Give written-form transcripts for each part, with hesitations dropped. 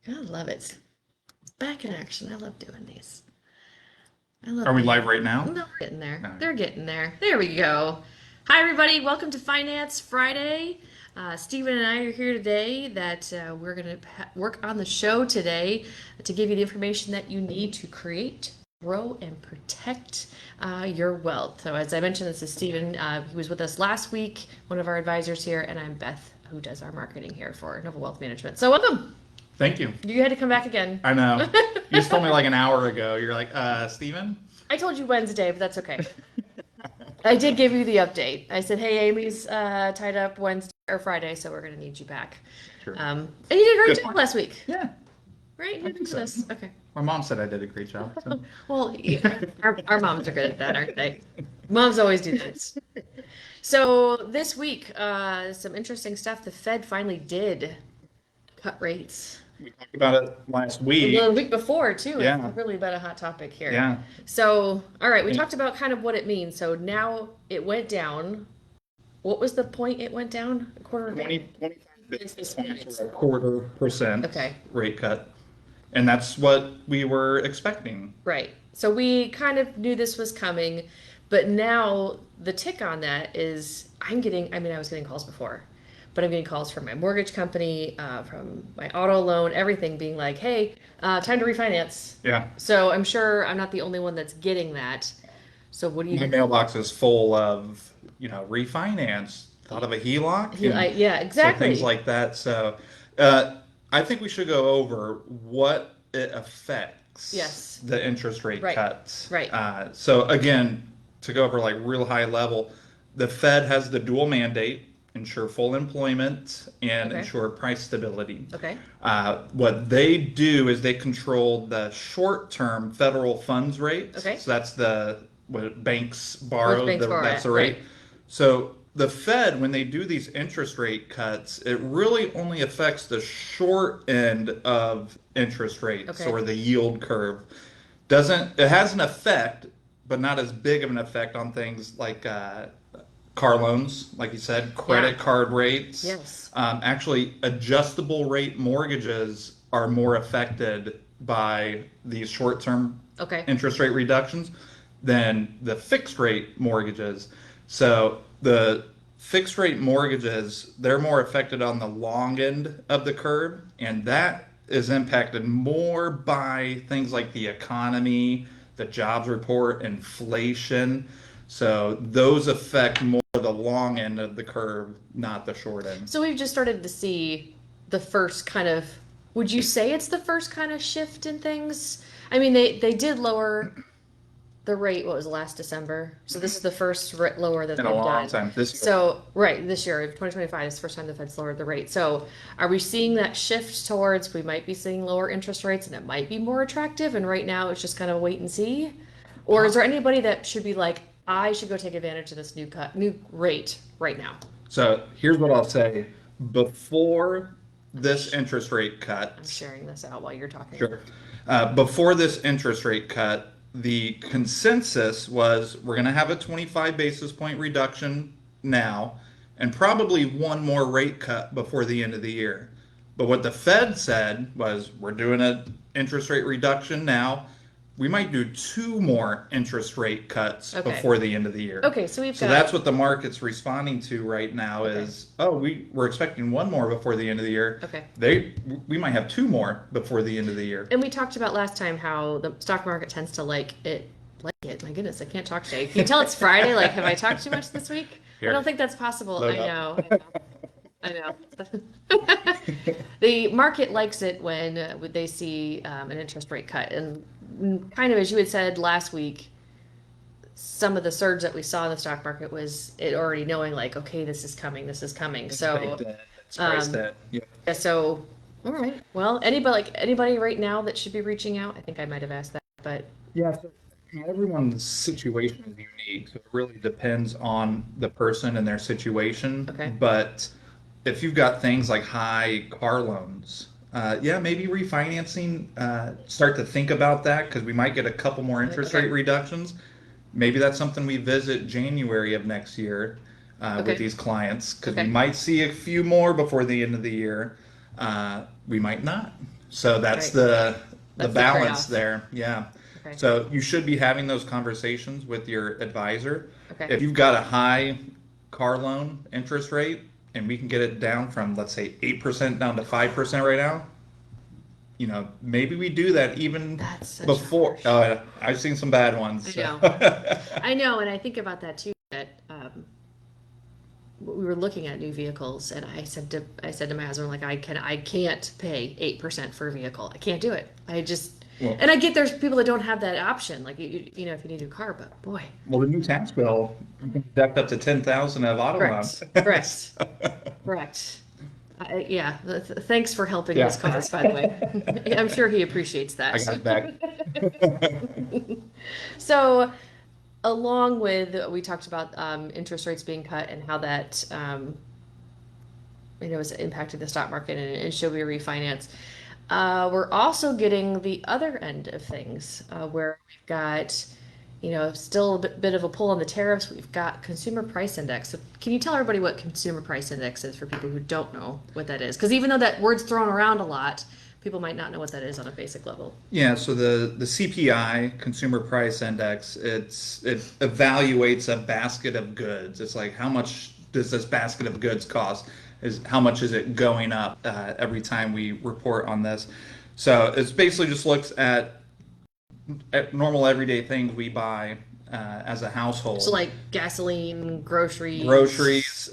I love it. Back in action. I love doing these. I love Are we being. live right now? No, we're getting there. No. They're getting there. There we go. Hi, everybody. Welcome to Finance Friday. Stephen and I are here today that we're going to work on the show today to give you the information that you need to create, grow, and protect your wealth. So, as I mentioned, this is Stephen. He was with us last week, one of our advisors here, and I'm Beth, who does our marketing here for Nova Wealth Management. So, welcome. Thank you. You had to come back again. I know. You just told me like an hour ago. You're like, Steven? I told you Wednesday, but that's okay. I did give you the update. I said, "Hey, Amy's tied up Wednesday or Friday, so we're gonna need you back." Sure. And you did a great Good job point. last week, Yeah, right? You I did think so. this. Okay. My mom said I did a great job. So. Well, yeah, our moms are good at that, aren't they? Moms always do this. So this week, some interesting stuff. The Fed finally did cut rates. We talked about it last The week. week before too. It's Yeah, really been a hot topic here. yeah. So, all right, we And talked about kind of what it means. So now it went down. What was the point it went down? A quarter of 25 basis basis points points. or a quarter percent Okay, rate cut. And that's what we were expecting. right. So we kind of knew this was coming, but now the tick on that is I mean, I was getting calls before, but I'm getting calls from my mortgage company, from my auto loan, everything being like, hey, time to refinance. Yeah. So I'm sure I'm not the only one that's getting that. So what do My you, mailbox is full of, refinance, thought of a HELOC and yeah, so things exactly. like that. So uh, I think we should go over what it affects Yes, the interest rate right, cuts. right. So again, to go over like real high level, the Fed has the dual mandate, ensure full employment and Okay, ensure price stability. okay, What they do is they control the short-term federal funds rate. okay. So that's the what banks Most borrow, banks borrow that's it, the right. rate. So the Fed, when they do these interest rate cuts, it really only affects the short end of interest rates Okay, or the yield curve. Doesn't it has an effect, but not as big of an effect on things like car loans, like you said, yeah, credit card rates. yes, Actually, adjustable rate mortgages are more affected by these short-term okay, interest rate reductions than the fixed rate mortgages. So the fixed rate mortgages, they're more affected on the long end of the curve, and that is impacted more by things like the economy, the jobs report, inflation. So those affect more the long end of the curve, not the short end. So we've just started to see the first kind of, would you say it's the first kind of shift in things? I mean, they did lower the rate, what was it, last December? So this is the first lower that In a they've long done. time this year. So, right, this year, 2025 is the first time the Fed's lowered the rate. So are we seeing that shift towards we might be seeing lower interest rates and it might be more attractive? And right now it's just kind of wait and see? Or is there anybody that should be like, I should go take advantage of this new rate right now? So here's what I'll say. Before this interest rate I'm cut, sharing this out while you're talking. sure. Before this interest rate cut, the consensus was we're going to have a 25 basis point reduction now and probably one more rate cut before the end of the year. But what the Fed said was we're doing an interest rate reduction now. We might do two more interest rate cuts Okay. before the end of the year. Okay, so we've So got, that's what the market's responding to right now okay, is, oh, we're expecting one more before the end of the year. okay. We might have two more before the end of the year. And we talked about last time how the stock market tends to like it. Like it. My goodness, I can't talk today. Can you tell it's Friday? Like, have I talked too much this week? I don't Here, think that's possible. load I up. know. I know. I know. The market likes it when they see an interest rate cut. And kind of as you had said last week, some of the surge that we saw in the stock market was it already knowing like, okay, this is coming, this is coming. It's So, baked in. It's priced um, in. Yeah. yeah, so, all right. Well, anybody right now that should be reaching out? I think I might have asked that, but Yeah, so everyone's situation is unique, so it really depends on the person and their situation. okay. But if you've got things like high car loans, yeah, maybe refinancing, start to think about that because we might get a couple more interest Okay. rate reductions. Maybe that's something we visit January of next year with Okay. these clients because we Okay. might see a few more before the end of the year. We might not. So that's Right. the That's the balance trade-off. there. Yeah. Okay. So you should be having those conversations with your advisor. Okay. If you've got a high car loan interest rate and we can get it down from, let's say, 8% down to 5% right now, maybe we do that even That's such a before. harsh. I've seen some bad I ones. So. know. I know, and I think about that too. That we were looking at new vehicles, and I said to my husband, like, I can't pay 8% for a vehicle. I can't do it. Well, And I get there's people that don't have that option. Like, if you need a new car, but boy, well, the new tax bill you can deduct up to 10,000 of auto correct, correct, loans. correct. Yeah. Thanks for helping Yeah. his cause, by the way. I'm sure he appreciates I that. got it back. So, along with we talked about interest rates being cut and how that has impacted the stock market and should we refinance. We're also getting the other end of things where we've got, still a bit of a pull on the tariffs. We've got consumer price index. So can you tell everybody what consumer price index is for people who don't know what that is? Because even though that word's thrown around a lot, people might not know what that is on a basic level. Yeah, so the CPI, Consumer Price Index, it evaluates a basket of goods. It's like how much does this basket of goods cost? Is how much is it going up every time we report on this? So it's basically just looks at normal everyday things we buy as a household. So like gasoline, groceries. Groceries.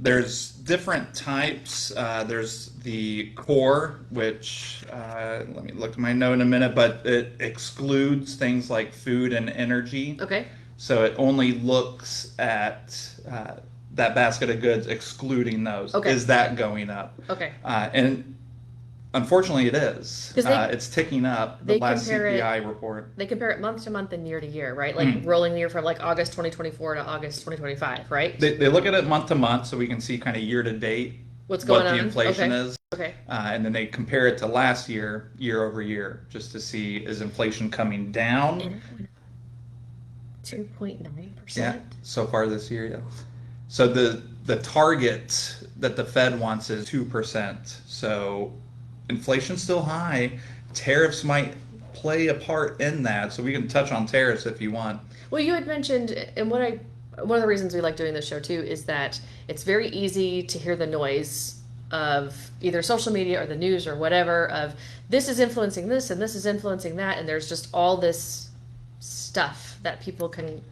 There's different types. There's the core, which let me look at my note in a minute, but it excludes things like food and energy. Okay. So it only looks at that basket of goods, excluding those. Okay. Is that going up? Okay. And unfortunately, it is. 'Cause It's ticking up. The they last compare it- CPI report. They compare it month to month and year to year, right? Like rolling the year from like August 2024 to August 2025, right? They look at it month to month, so we can see kind of year to date What's what going the on? inflation Okay. is. Okay. And then they compare it to last year, year over year, just to see is inflation coming down. 2.9%. Yeah, so far this year, yeah. So the target that the Fed wants is 2%. So inflation's still high. Tariffs might play a part in that. So we can touch on tariffs if you want. Well, you had mentioned, and one of the reasons we like doing this show too is that it's very easy to hear the noise of either social media or the news or whatever of this is influencing this and this is influencing that, and there's just all this stuff that people can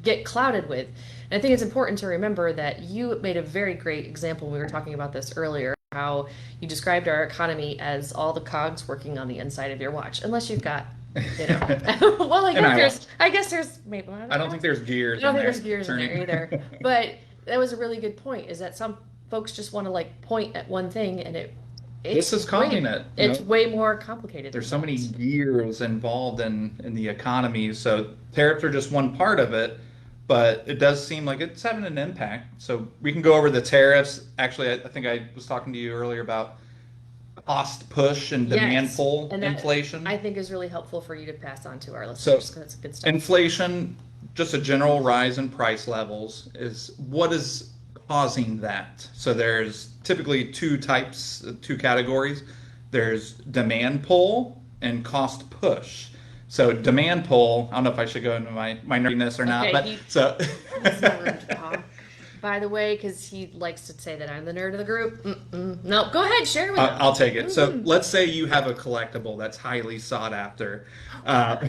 get clouded with. And I think it's important to remember that you made a very great example when we were talking about this earlier, how you described our economy as all the cogs working on the inside of your watch, unless you've got, well, I guess there's maybe, I don't think there's gears. I don't think there there's gears in there turning. either. But that was a really good point, is that some folks just want to like point at one thing and This is causing it. you It's know? way more complicated. There's than so many that. gears involved in the economy. So tariffs are just one part of it, but it does seem like it's having an impact. So we can go over the tariffs. Actually, I think I was talking to you earlier about cost push and demand Yes, pull and that, inflation. I think is really helpful for you to pass on to our So listeners. 'Cause that's good stuff. inflation, just a general rise in price levels, is what is causing that. So there's typically two categories. There's demand pull and cost push. So demand pull, I don't know if I should go into my nerdiness or not, Okay, but so That's no room to talk. By the way, because he likes to say that I'm the nerd of the group. No, go ahead, share with them. I'll take it. So let's say you have a collectible that's highly sought after. Uh,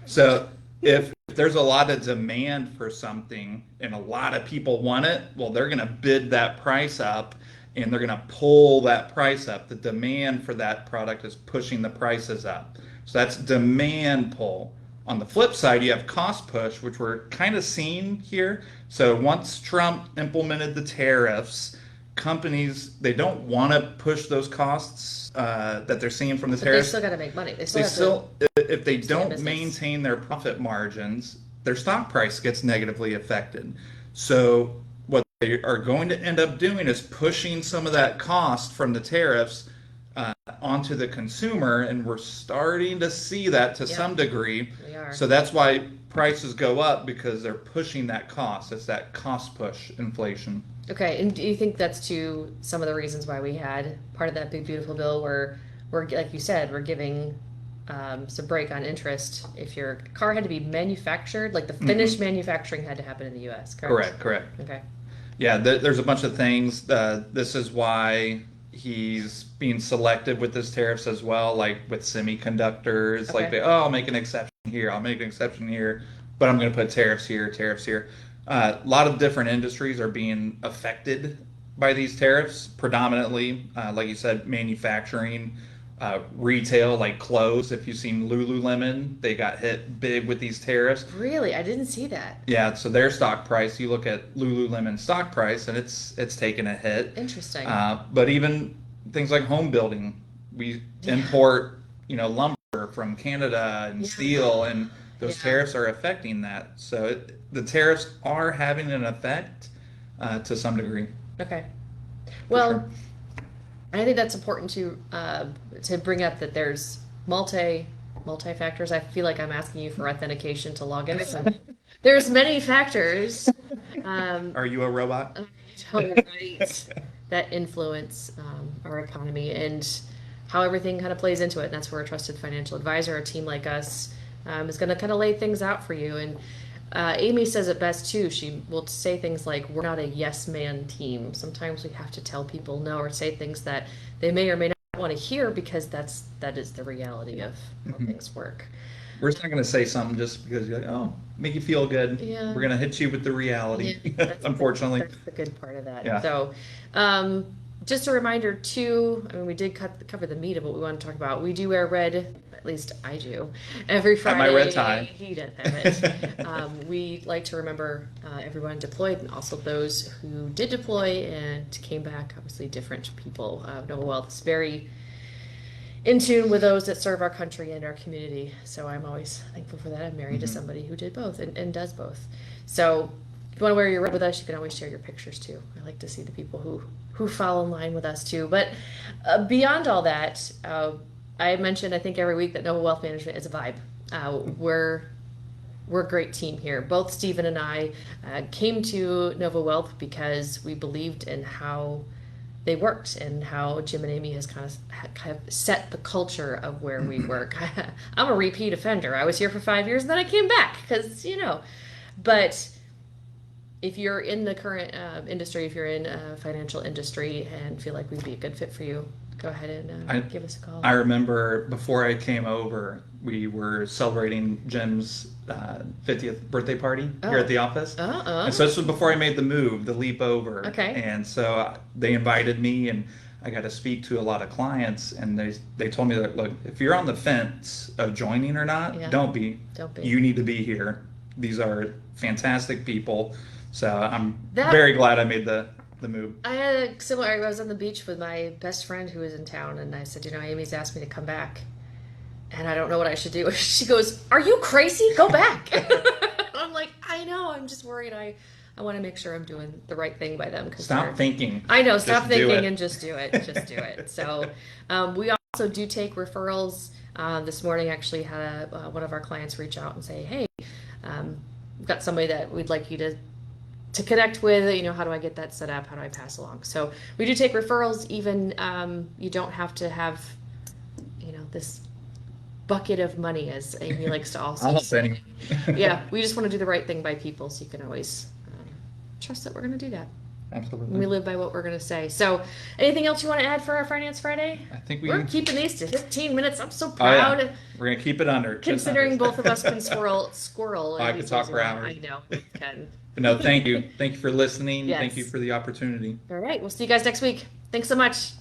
so if there's a lot of demand for something and a lot of people want it, well, they're going to bid that price up and they're going to pull that price up. The demand for that product is pushing the prices up. So that's demand pull. On the flip side, you have cost push, which we're kind of seeing here. So once Trump implemented the tariffs, companies, they don't want to push those costs that they're seeing from the But they tariffs. still got to make money. They They still, if they stay in don't business. maintain their profit margins, their stock price gets negatively affected. So what they are going to end up doing is pushing some of that cost from the tariffs onto the consumer, and we're starting to see that to some degree. We are. So that's why prices go up, because they're pushing that cost. It's that cost push inflation. Okay, and do you think that's to some of the reasons why we had part of that big beautiful bill where we're, like you said, we're giving some break on interest if your car had to be manufactured, like the finished manufacturing had to happen in the U.S., correct? Correct. Okay. Yeah, there's a bunch of things. This is why he's being selective with his tariffs as well, like with semiconductors. Like, Okay. I'll make an exception here, I'll make an exception here, but I'm going to put tariffs here, tariffs here. A lot of different industries are being affected by these tariffs, predominantly, like you said, manufacturing, retail, like clothes. If you've seen Lululemon, they got hit big with these tariffs. Really? I didn't see that. Yeah, so their stock price, you look at Lululemon stock price, and it's taken a hit. Interesting. But even things like home building, we import, lumber from Canada and steel, and those tariffs are affecting that. So the tariffs are having an effect to some degree. Okay. Well, sure. I think that's important to bring up that there's multi-factors. I feel like I'm asking you for authentication to log in. So there's many factors. Are you a robot? Right, that influence our economy and how everything kind of plays into it. And that's where a trusted financial advisor, a team like us, is going to kind of lay things out for you. And Amy says it best too. She will say things like, "We're not a yes man team." Sometimes we have to tell people no or say things that they may or may not want to hear because that is the reality of how things work. We're just not going to say something just because you're like, oh, make you feel good. Yeah. We're going to hit you with the reality, Yeah, unfortunately. that's the good part of that. Yeah. So, just a reminder too, I mean, we did cover the meat of what we want to talk about. We do wear red, at least I do, every Friday. my red tie. He does have it. We like to remember everyone deployed and also those who did deploy and came back, obviously different people. Nova Wealth is very in tune with those that serve our country and our community. So I'm always thankful for that. I'm married to somebody who did both and does both. So if you want to wear your red with us, you can always share your pictures too. I like to see the people who fall in line with us too. But beyond all that, I mentioned, I think every week, that Nova Wealth Management is a vibe. We're a great team here. Both Stephen and I came to Nova Wealth because we believed in how they worked and how Jim and Amy has kind of set the culture of where we work. I'm a repeat offender. I was here for 5 years and then I came back because, but if you're in the current industry, if you're in financial industry and feel like we'd be a good fit for you, go ahead and give us a call. I remember before I came over, we were celebrating Jim's 50th birthday party here at the office. And so this was before I made the move, the leap over. Okay. And so they invited me, and I got to speak to a lot of clients, and they told me that, look, if you're on the fence of joining or not, don't be. You need to be here. These are fantastic people. So I'm very glad I made the move. I had a similar, I was on the beach with my best friend who was in town, and I said, Amy's asked me to come back and I don't know what I should do. She goes, "Are you crazy? Go back." I'm like, I know, I'm just worried. I want to make sure I'm doing the right thing by them. Stop thinking. I know, stop thinking and just do it. Just do it. So we also do take referrals. This morning actually had one of our clients reach out and say, "Hey, we've got somebody that we'd like you to connect with, how do I get that set up? How do I pass along?" So we do take referrals. Even you don't have to have, this bucket of money, as Amy likes to also say. Yeah, we just want to do the right thing by people, so you can always trust that we're going to do that. Absolutely. We live by what we're going to say. So anything else you want to add for our Finance Friday? I think we're keeping these to 15 minutes. I'm so proud. Oh, yeah. We're going to keep it under. Considering both of us can squirrel. I could talk for hours. I know, you can. No, thank you. Thank you for listening. Yes. Thank you for the opportunity. All right. We'll see you guys next week. Thanks so much.